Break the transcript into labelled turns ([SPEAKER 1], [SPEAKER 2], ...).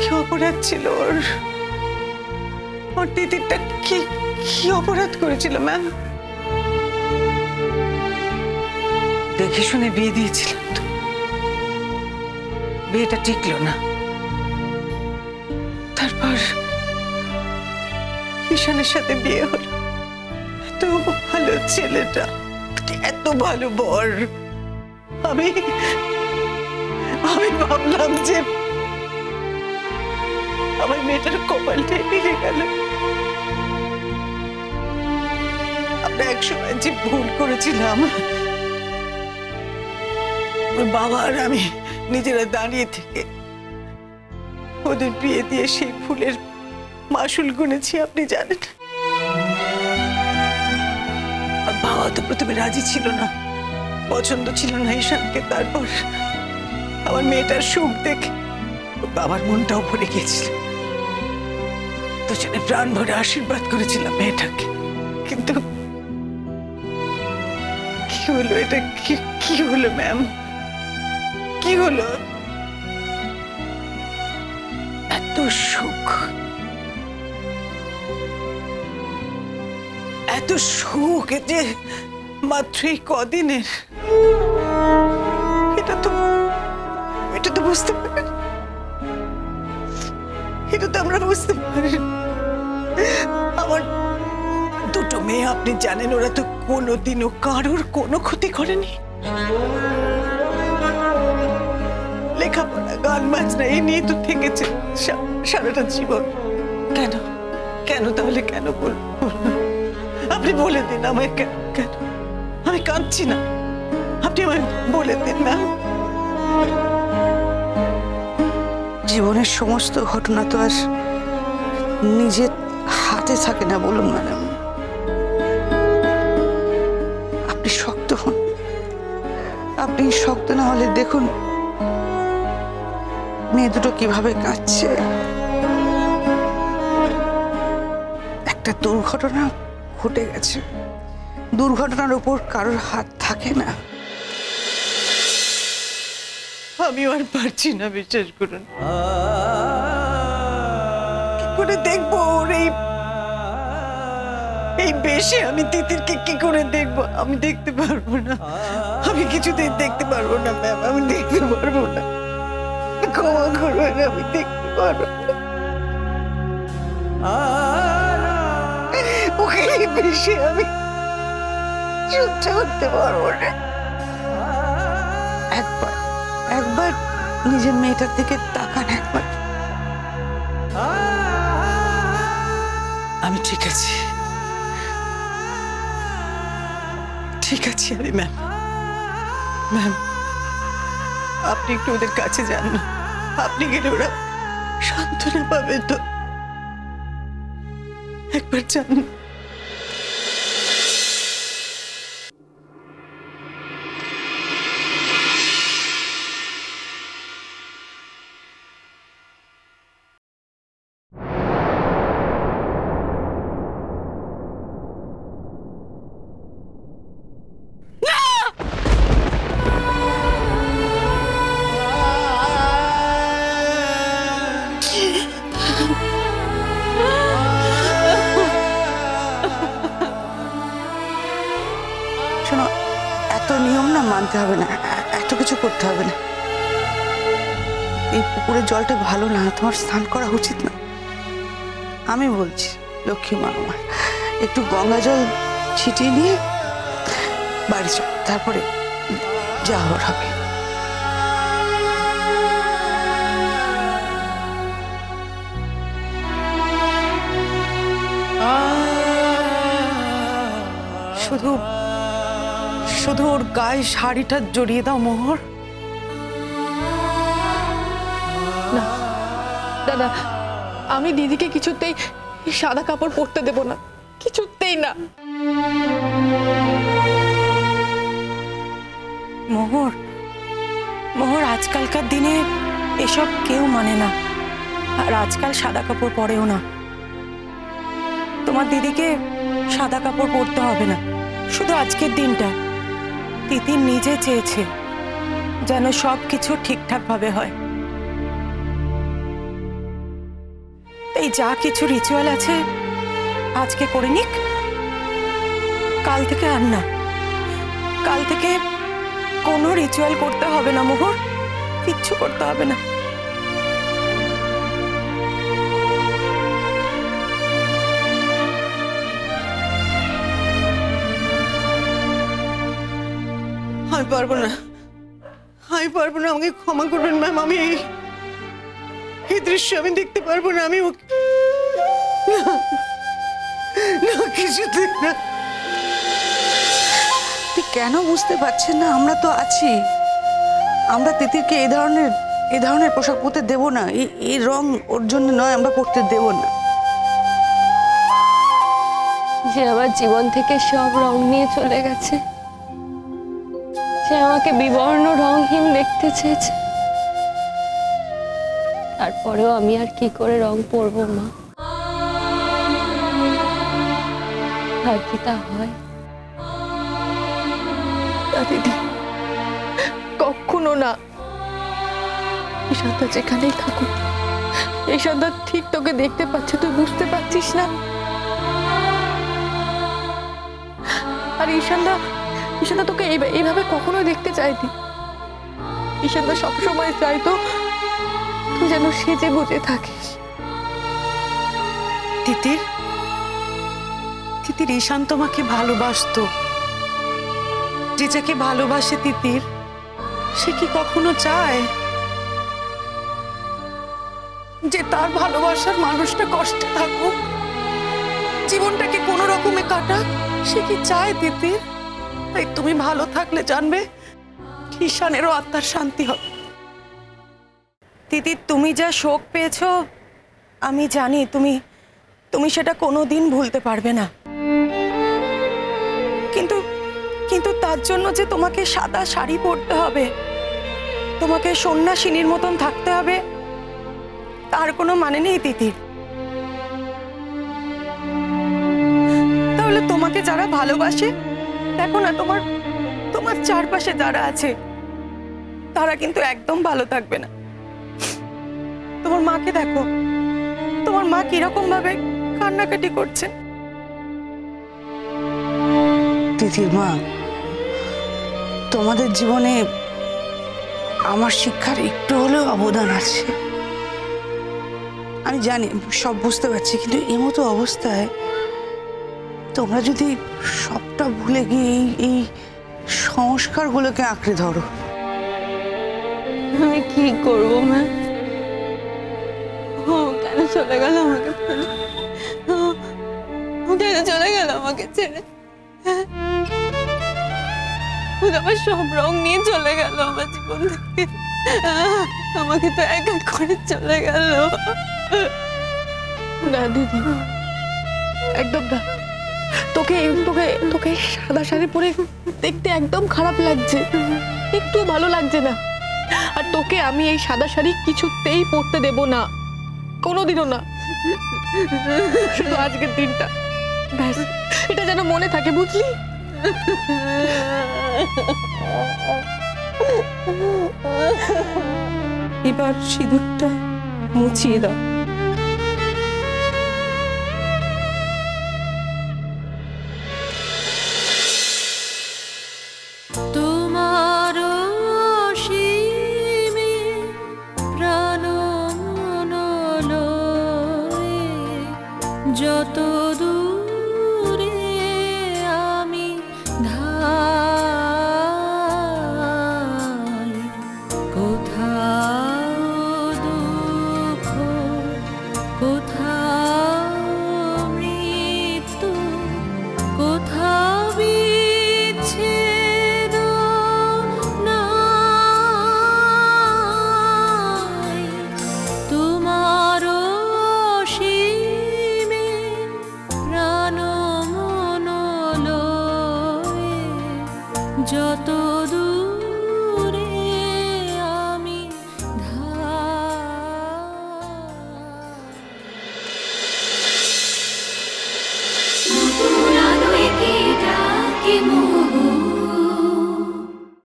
[SPEAKER 1] কি অপরাধ ছিল ওর? ওর দিদিটা কি কি অপরাধ করেছিল ম্যাম? দেখে শুনে বিয়ে দিয়েছিলাম তো, বিয়েটা টিকলো না। তারপর ঈশানের সাথে বিয়ে হলো। এত ভালো ছেলেটা, এত ভালো বর। আমি ভাবলাম যে আমার মেয়েটার কপালটাই মিলে গেল। আমরা একসময় যে ভুল করেছিলাম, ওর বাবা আর আমি নিজেরা দাঁড়িয়ে থেকে ওদের বিয়ে দিয়ে সেই ফুলের মাসুল গুনেছি, আপনি জানেন। আর বাবা তো প্রথমে রাজি ছিল না, পছন্দ ছিল না ঈশানকে। তারপর আমার মেয়েটার সুখ দেখে বাবার মনটাও ভরে গিয়েছিল। দুজনে প্রাণ ভরে আশীর্বাদ করেছিলাম মেয়েটাকে। কিন্তু কি হলো এটা? কি হলো ম্যাম? কি হলো? এত সুখ, এত সুখ যে মাত্রই কদিনের, এটা তো বুঝতে পারি, এটা তো আমরা বুঝতে পারি। আমার দুটো মেয়ে, আপনি জানেন, ওরা তো কোনোদিনও কারোর কোনো ক্ষতি করেনি। লেখাপড়া, গান বাজনা এই নিয়ে তো থেকেছে সারাটা জীবন। কেন কেন তাহলে কেন বলবো? আপনি বলে দিন আমায়, কেন? আমি কাঁদছি না, আপনি আমায় বলে দিন না।
[SPEAKER 2] জীবনের সমস্ত ঘটনা তো আর নিজের হাতে থাকে না, বলুন ম্যাডাম। আপনি শক্ত হন। আপনি শক্ত না হলে দেখুন মেয়ে দুটো কিভাবে কাঁদছে। একটা দুর্ঘটনা ঘটে গেছে, দুর্ঘটনার উপর কারোর হাত থাকে না।
[SPEAKER 1] আমিও আর পারছি না, বিশ্বাস করুন। কি করে দেখবো ওর এই বেশে? আমি তিতিরকে কি করে দেখবো? আমি দেখতে পারবো না, আমি কিছুতেই দেখতে পারবো না ম্যাম, আমি দেখতে পারবো না। ক্ষমা করবেন, আমি দেখতে পারবো না ওকে এই বেশে, আমি সহ্য করতে পারবো না।
[SPEAKER 2] একবার নিজের মেয়েটার দিকে তাকান একবার।
[SPEAKER 1] আমি ঠিক আছি, ঠিক আছে আমি। ম্যাম আপনি একটু ওদের কাছে যান না, আপনি গেলে ওরা সান্ত্বনা পাবে তো। একবার যান।
[SPEAKER 2] শোনো, এত নিয়ম না মানতে হবে না, এত কিছু করতে হবে না। এই পুকুরের জলটা ভালো না, তোমার স্নান করা উচিত না। আমি বলছি লক্ষ্মী মা আমার, একটু গঙ্গা জল ছিটিয়ে নিয়ে বাড়ি চল, তারপরে যা হওয়ার হবে।
[SPEAKER 1] শুধু শুধু ওর গায়ে শাড়িটা জড়িয়ে দাও মোহর।
[SPEAKER 3] না দাদা, আমি দিদিকে কিছুতেই সাদা কাপড় পরতে দেব না, কিছুতেই না।
[SPEAKER 4] মোহর, আজকালকার দিনে এসব কেউ মানে না, আর আজকাল সাদা কাপড় পরেও না। তোমার দিদিকে সাদা কাপড় পরতে হবে না, শুধু আজকের দিনটা তিতির নিজে চেয়েছে যেন সব কিছু ঠিকঠাক ভাবে হয়। এই যা কিছু রিচুয়াল আছে আজকে করে নিক, কাল থেকে আর না। কাল থেকে কোনো রিচুয়াল করতে হবে না মোহর, কিচ্ছু করতে হবে না।
[SPEAKER 1] আমি পারবো না, আমি পারবো না, আমাকে ক্ষমা করবেন ম্যাম। আমি এই দৃশ্য আমি দেখতে পারবো না। আমি কিছুতে না।
[SPEAKER 2] আপনি কেন বুঝতে পারছেন না? আমরা তো আছি। আমরা তিতিরকে এই ধরনের পোশাক পরতে দেব না। এই রং ওর জন্য নয়, আমরা পরতে দেব না।
[SPEAKER 5] যে আমার জীবন থেকে সব রং নিয়ে চলে গেছে, সে আমাকে বিবর্ণ রংহীন দেখতে চেয়েছে, তারপরেও আমি আর কি করে রং পরবো মা? আর কি তা হয়?
[SPEAKER 3] দিদি কখনো না। ঈশানদা যেখানেই থাকুক, ঈশানদা ঠিক তোকে দেখতে পাচ্ছে, তুই বুঝতে পারছিস না? আর ঈশানদা তোকে এইভাবে কখনো দেখতে চাইনি। ঈশানদা সবসময় চাইতো তুই যেন সেজে গুজে থাকিস।
[SPEAKER 4] তিতির ঈশান তোমাকে ভালোবাসতো। যে যাকে ভালোবাসে তিতির, সে কি কখনো চায় যে তার ভালোবাসার মানুষটা কষ্টে থাকুক, জীবনটাকে কোনো রকমে কাটাক? সে কি চায় তিতির? তাই তুমি ভালো থাকলে জানবে ঈশানেরও আত্মার শান্তি হবে। তিতির, তুমি যা শোক পেয়েছো আমি জানি, তুমি সেটা কোনোদিন ভুলতে পারবে না। কিন্তু তার জন্য যে তোমাকে সাদা শাড়ি পরতে হবে, তোমাকে সন্ন্যাসিনীর মতন থাকতে হবে, তার কোনো মানে নেই তিতির। তাহলে তোমাকে যারা ভালোবাসে, দেখো না তোমার চারপাশে যারা আছে তারা কিন্তু একদম ভালো থাকবে না। তোমার মাকে দেখো, তোমার মা কিরকম ভাবে কান্নাকাটি করছে।
[SPEAKER 2] তিতির মা, তোমাদের জীবনে আমার শিক্ষার একটু হলেও অবদান আছে। আমি জানি, সব বুঝতে পারছি, কিন্তু এই মতো অবস্থায় তোমরা যদি সবটা ভুলে গিয়ে এই সংস্কারগুলোকে আঁকড়ে ধরো,
[SPEAKER 5] আমি কি করবো মা? ও কেন চলে গেল আমাকে ফেলে? ও কেন চলে গেল আমাকে ছেড়ে? আমার সব রং নিয়ে চলে গেল আমার জীবন থেকে। আমাকে তো এক এক করে চলে গেল।
[SPEAKER 3] না দিদি, একদম না। তোকে তোকে তোকে সাদা শাড়ি পরে দেখতে একদম খারাপ লাগছে, একটু ভালো লাগছে না। আর তোকে আমি এই সাদা শাড়ি কিছুতেই পরতে দেব না, কোনোদিনও না। শুধু আজকের দিনটা ব্যাস, এটা যেন মনে থাকে, বুঝলি?
[SPEAKER 4] এবার সিঁদুরটা মুছিয়ে দাও।
[SPEAKER 6] তোমার অসীমে প্রাণ মনলয়ে যত দূরে আমি ধাই, কোথায়